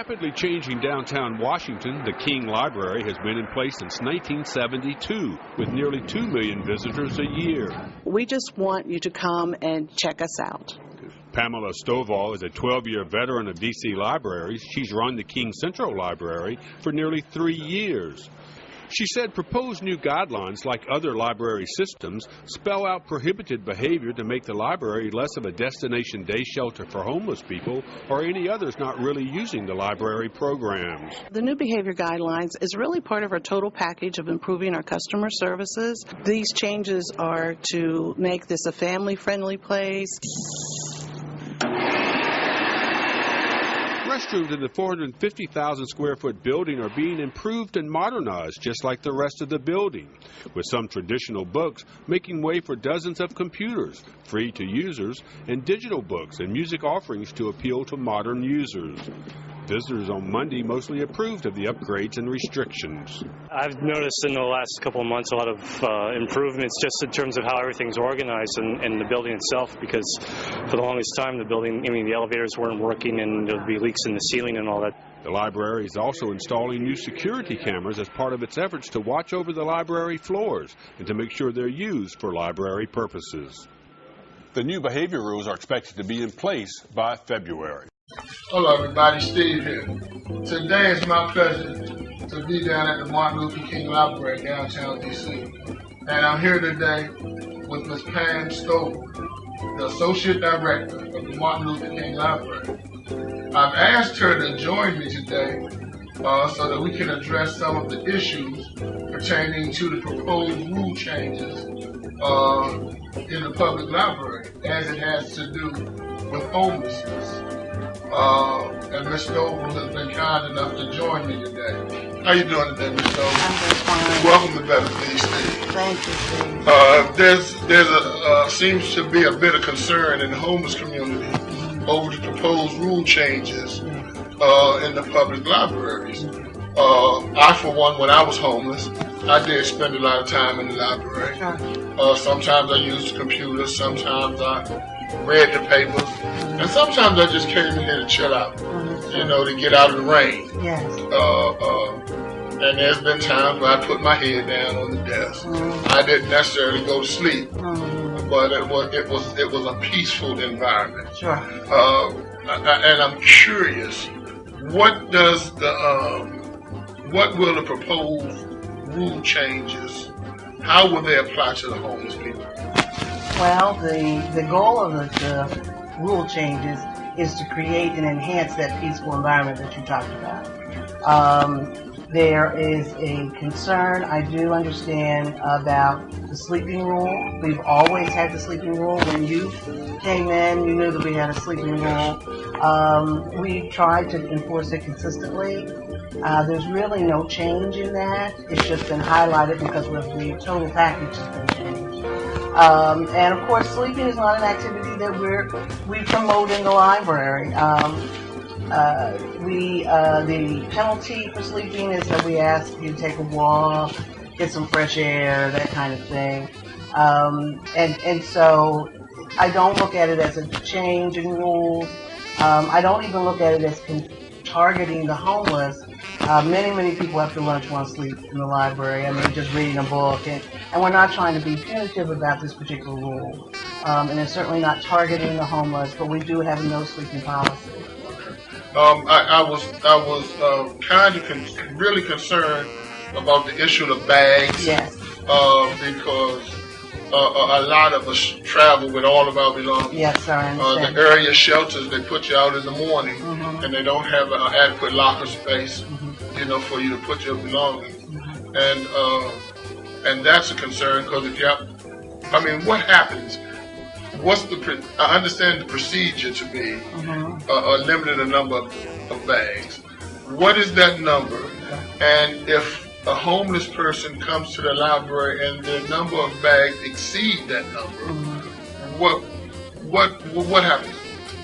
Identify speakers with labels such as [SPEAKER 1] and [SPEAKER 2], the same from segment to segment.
[SPEAKER 1] rapidly changing downtown Washington, the King Library has been in place since 1972, with nearly 2 million visitors a year.
[SPEAKER 2] We just want you to come and check us out.
[SPEAKER 1] Pam Stoval is a 12-year veteran of D.C. libraries. She's run the King Central Library for nearly 3 years. She said proposed new guidelines, like other library systems, spell out prohibited behavior to make the library less of a destination day shelter for homeless people or any others not really using the library programs.
[SPEAKER 2] The new behavior guidelines is really part of our total package of improving our customer services. These changes are to make this a family-friendly place.
[SPEAKER 1] Restrooms in the 450,000 square foot building are being improved and modernized just like the rest of the building, with some traditional books making way for dozens of computers, free to users, and digital books and music offerings to appeal to modern users. Visitors on Monday mostly approved of the upgrades and restrictions.
[SPEAKER 3] I've noticed in the last couple of months a lot of improvements just in terms of how everything's organized in the building itself, because for the longest time the elevators weren't working and there'd be leaks in the ceiling and all that.
[SPEAKER 1] The library is also installing new security cameras as part of its efforts to watch over the library floors and to make sure they're used for library purposes. The new behavior rules are expected to be in place by February.
[SPEAKER 4] Hello everybody, Steve here. Today it's my pleasure to be down at the Martin Luther King Library downtown DC. And I'm here today with Ms. Pam Stoval, the Associate Director of the Martin Luther King Library. I've asked her to join me today so that we can address some of the issues pertaining to the proposed rule changes in the public library as it has to do with homelessness. And Ms. Stoval has been kind enough to join me today. How you doing today, Ms. Stoval?
[SPEAKER 2] I'm doing fine.
[SPEAKER 4] Welcome to Better Things, Steve.
[SPEAKER 2] Thank you, Steve.
[SPEAKER 4] There's seems to be a bit of concern in the homeless community over the proposed rule changes in the public libraries. I, for one, when I was homeless, I did spend a lot of time in the library. Sometimes I used the computer, sometimes I read the papers, and sometimes I just came in here to chill out, you know, to get out of the rain.
[SPEAKER 2] Yes.
[SPEAKER 4] And there's been times where I put my head down on the desk. I didn't necessarily go to sleep, but it was a peaceful environment.
[SPEAKER 2] Sure.
[SPEAKER 4] And I'm curious, what will the proposed rule changes, how will they apply to the homeless people?
[SPEAKER 5] Well, the goal of the rule changes is to create and enhance that peaceful environment that you talked about. There is a concern, I do understand, about the sleeping rule. We've always had the sleeping rule. When you came in, you knew that we had a sleeping rule. We tried to enforce it consistently. There's really no change in that. It's just been highlighted because of the total package has been changed. And of course, sleeping is not an activity that we promote in the library. The penalty for sleeping is that we ask you to take a walk, get some fresh air, that kind of thing. And so I don't look at it as a change in rules. I don't even look at it as targeting the homeless. Many people after lunch want to sleep in the library. I mean, just reading a book, and we're not trying to be punitive about this particular rule. And it's certainly not targeting the homeless, but we do have a no sleeping policy.
[SPEAKER 4] I was kind of really concerned about the issue of bags.
[SPEAKER 5] Yes.
[SPEAKER 4] Because a lot of us travel with all of our belongings.
[SPEAKER 5] Yes, sir, I understand.
[SPEAKER 4] The area shelters, they put you out in the morning, and they don't have an adequate locker space, you know, for you to put your belongings. And that's a concern, because if you have, I mean, what happens? I understand the procedure to be a limited number of bags. What is that number? And if a homeless person comes to the library and the number of bags exceed that number, what happens?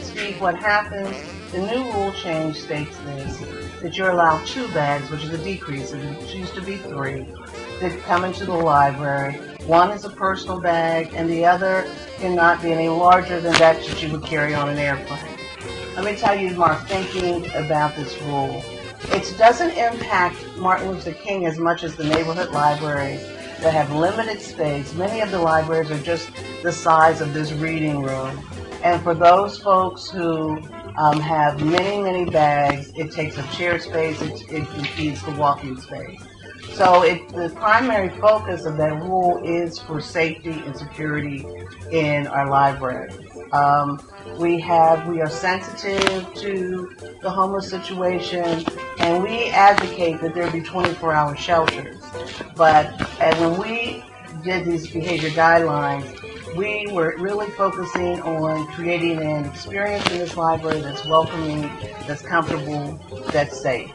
[SPEAKER 5] Steve, what happens, the new rule change states this, that you're allowed 2 bags, which is a decrease. It used to be 3, that come into the library. One is a personal bag, and the other cannot be any larger than that you would carry on an airplane. Let me tell you, Mark, thinking about this rule, it doesn't impact Martin Luther King as much as the neighborhood libraries that have limited space. Many of the libraries are just the size of this reading room. And for those folks who have many, many bags, it takes up chair space, it impedes the walking space. So the primary focus of that rule is for safety and security in our library. We are sensitive to the homeless situation, and we advocate that there be 24-hour shelters. And when we did these behavior guidelines, we were really focusing on creating an experience in this library that's welcoming, that's comfortable, that's safe.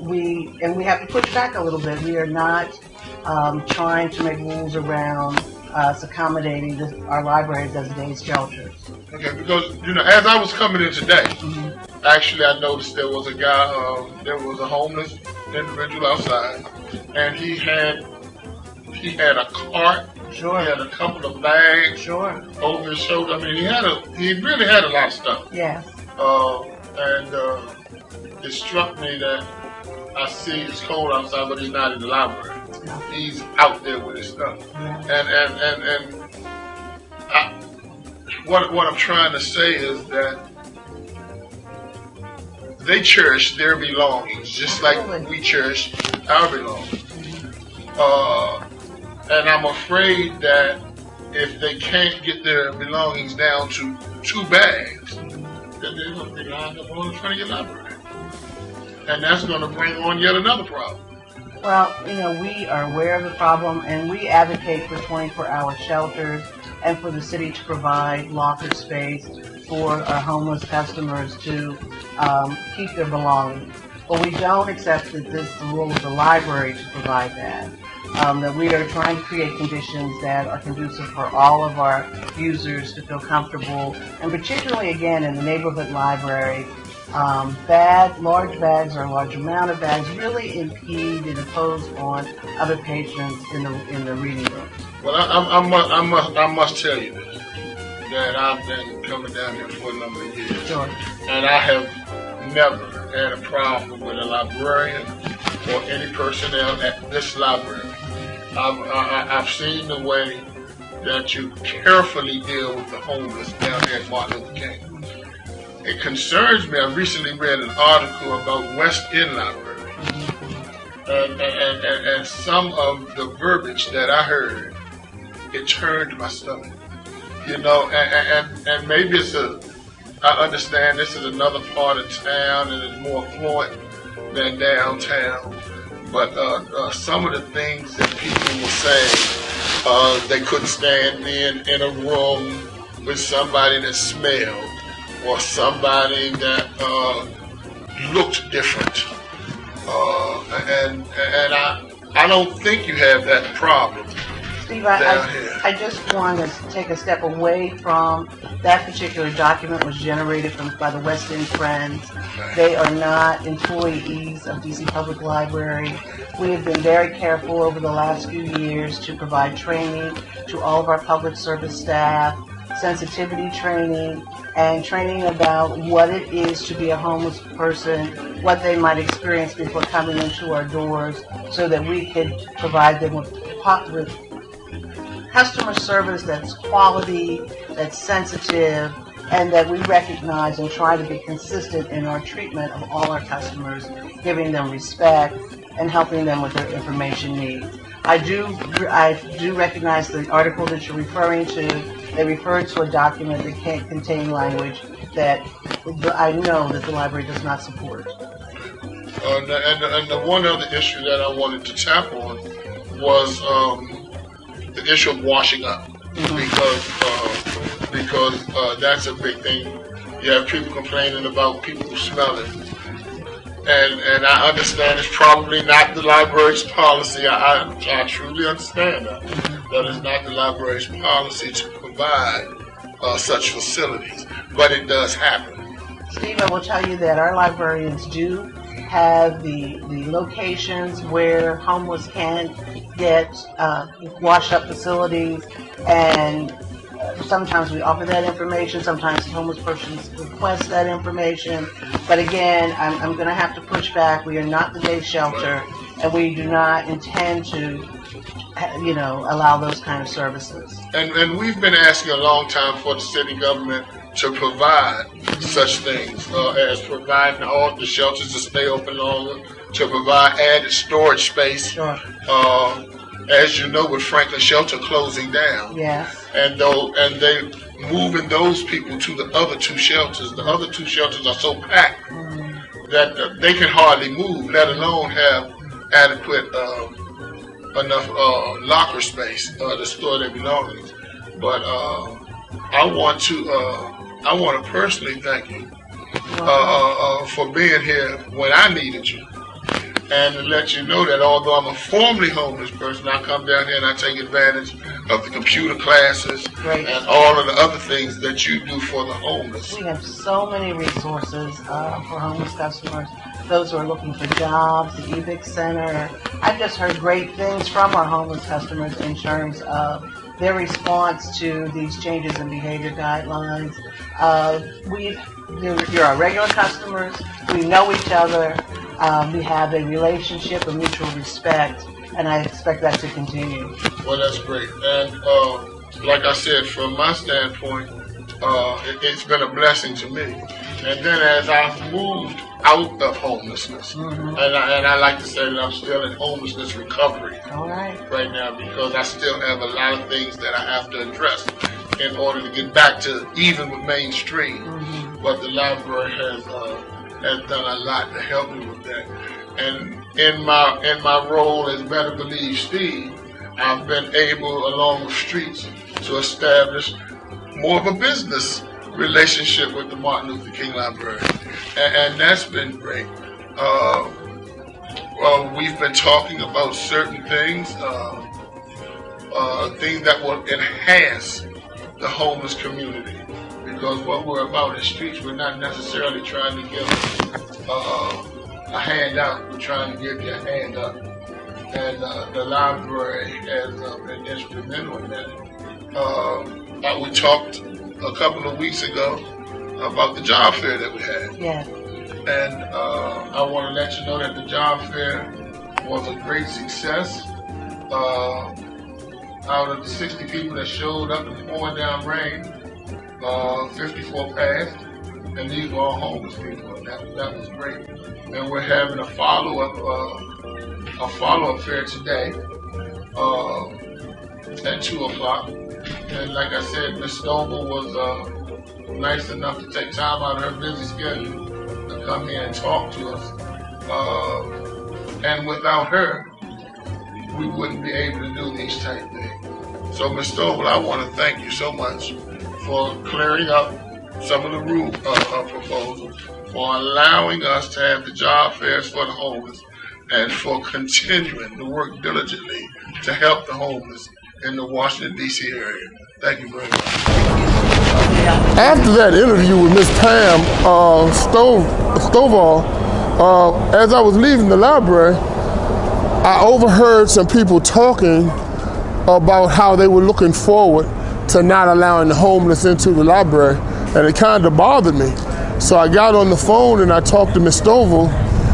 [SPEAKER 5] We have to push back a little bit. We are not trying to make rules around us accommodating our libraries as day shelters.
[SPEAKER 4] Okay, because, as I was coming in today, actually I noticed there was a guy, there was a homeless individual outside, and he had a cart.
[SPEAKER 5] Sure. He
[SPEAKER 4] had a couple of bags.
[SPEAKER 5] Sure.
[SPEAKER 4] Over his shoulder. I mean, he really had a lot of stuff.
[SPEAKER 5] Yes.
[SPEAKER 4] And it struck me that I see it's cold outside, but he's not in the library. No. He's out there with his stuff. Yeah. What I'm trying to say is that they cherish their belongings, just like we cherish our belongings. And I'm afraid that if they can't get their belongings down to 2 bags, then they're going to be lined up on the front of your library. And that's going to bring on yet another problem.
[SPEAKER 5] Well, we are aware of the problem, and we advocate for 24-hour shelters and for the city to provide locker space for our homeless customers to keep their belongings. But we don't accept that this is the role of the library to provide that. That we are trying to create conditions that are conducive for all of our users to feel comfortable, and particularly, again, in the neighborhood library, large bags or a large amount of bags really impede and impose on other patrons in the reading room.
[SPEAKER 4] Well, I must tell you this, that I've been coming down here for a number of years,
[SPEAKER 5] sure.
[SPEAKER 4] And I have never had a problem with a librarian or any personnel at this library. I've seen the way that you carefully deal with the homeless down there at Martin Luther King. It concerns me. I recently read an article about West End Library, and some of the verbiage that I heard, it turned my stomach. And maybe I understand this is another part of town and it's more affluent than downtown. But some of the things that people were saying, they couldn't stand being in a room with somebody that smelled or somebody that looked different. And I don't think you have that problem.
[SPEAKER 5] Steve, I just want to take a step away from that particular document was generated by the West End Friends. They are not employees of DC Public Library. We have been very careful over the last few years to provide training to all of our public service staff, sensitivity training, and training about what it is to be a homeless person, what they might experience before coming into our doors, so that we could provide them with customer service that's quality, that's sensitive, and that we recognize and try to be consistent in our treatment of all our customers, giving them respect and helping them with their information needs. I do recognize the article that you're referring to. They refer to a document that can't contain language that I know that the library does not support.
[SPEAKER 4] And the one other issue that I wanted to tap on was the issue of washing up, because that's a big thing. You have people complaining about people smelling, and I understand it's probably not the library's policy. I truly understand that it's not the library's policy to provide such facilities, but it does happen.
[SPEAKER 5] Steve, I will tell you that our librarians do have the locations where homeless can get washed up facilities, and sometimes we offer that information, sometimes homeless persons request that information. But again, I'm going to have to push back. We are not the day shelter, and we do not intend to, allow those kind of services.
[SPEAKER 4] And we've been asking a long time for the city government to provide such things as providing all the shelters to stay open longer, to provide added storage space.
[SPEAKER 5] Sure.
[SPEAKER 4] As you know, with Franklin Shelter closing down,
[SPEAKER 5] yes,
[SPEAKER 4] and they moving those people to the other two shelters. The other two shelters are so packed that they can hardly move, let alone have adequate enough locker space to store their belongings. But I want to personally thank you for being here when I needed you. And to let you know that although I'm a formerly homeless person, I come down here and I take advantage of the computer classes and all of the other things that you do for the homeless.
[SPEAKER 5] We have so many resources for homeless customers, those who are looking for jobs, the EVIC Center. I've just heard great things from our homeless customers in terms of their response to these changes in behavior guidelines. You're our regular customers. We know each other. We have a relationship of mutual respect, and I expect that to continue.
[SPEAKER 4] Well, that's great. And like I said, from my standpoint, it's been a blessing to me. And then as I've moved out of homelessness, and I like to say that I'm still in homelessness recovery right now, because I still have a lot of things that I have to address in order to get back to even with mainstream. But the library has done a lot to help me with that. And in my role as Better Believe Steve, I've been able, along with STREATS, to establish more of a business relationship with the Martin Luther King Library, and that's been great. We've been talking about certain things, things that will enhance the homeless community, because what we're about in STREATS, we're not necessarily trying to give a handout, we're trying to give you a hand up, and the library has been instrumental in that. We talked a couple of weeks ago about the job fair that we had.
[SPEAKER 5] Yeah.
[SPEAKER 4] And I want to let you know that the job fair was a great success. Out of the 60 people that showed up in pouring down rain, 54 passed, and these were all homeless people. And that was great. And we're having a follow-up fair today at 2 o'clock. And like I said, Ms. Stoval was nice enough to take time out of her busy schedule to come here and talk to us. And without her, we wouldn't be able to do these type things. So Ms. Stoval, I want to thank you so much for clearing up some of the rule proposals, for allowing us to have the job fairs for the homeless, and for continuing to work diligently to help the homeless in the Washington, D.C. area. Thank you very much.
[SPEAKER 6] After that interview with Ms. Pam Stoval, as I was leaving the library, I overheard some people talking about how they were looking forward to not allowing the homeless into the library, and it kind of bothered me. So I got on the phone and I talked to Ms. Stoval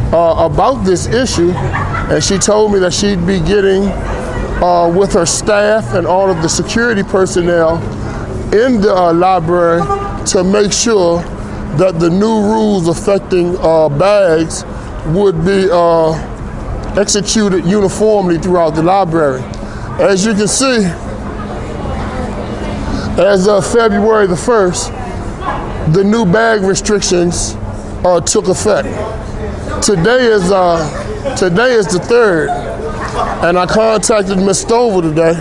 [SPEAKER 6] about this issue, and she told me that she'd be getting with her staff and all of the security personnel in the library to make sure that the new rules affecting bags would be executed uniformly throughout the library. As you can see, as of February the 1st, the new bag restrictions took effect. Today is the 3rd. And I contacted Ms. Stoval today,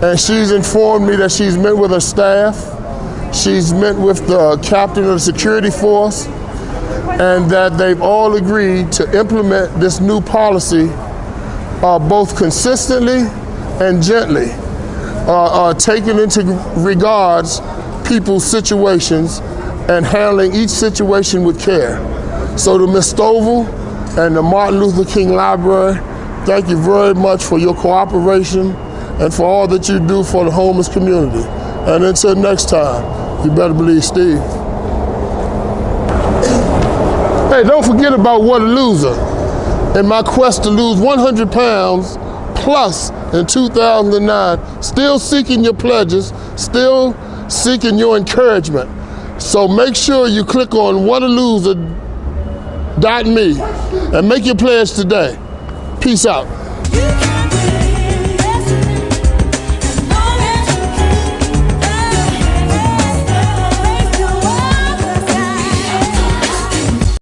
[SPEAKER 6] and she's informed me that she's met with her staff, she's met with the captain of the security force, and that they've all agreed to implement this new policy both consistently and gently, taking into regards people's situations and handling each situation with care. So to Ms. Stoval and the Martin Luther King Library, thank you very much for your cooperation and for all that you do for the homeless community. And until next time, you better believe Steve. Hey, don't forget about What a Loser. In my quest to lose 100 pounds plus in 2009, still seeking your pledges, still seeking your encouragement. So make sure you click on whataloser.me and make your pledge today. Peace out.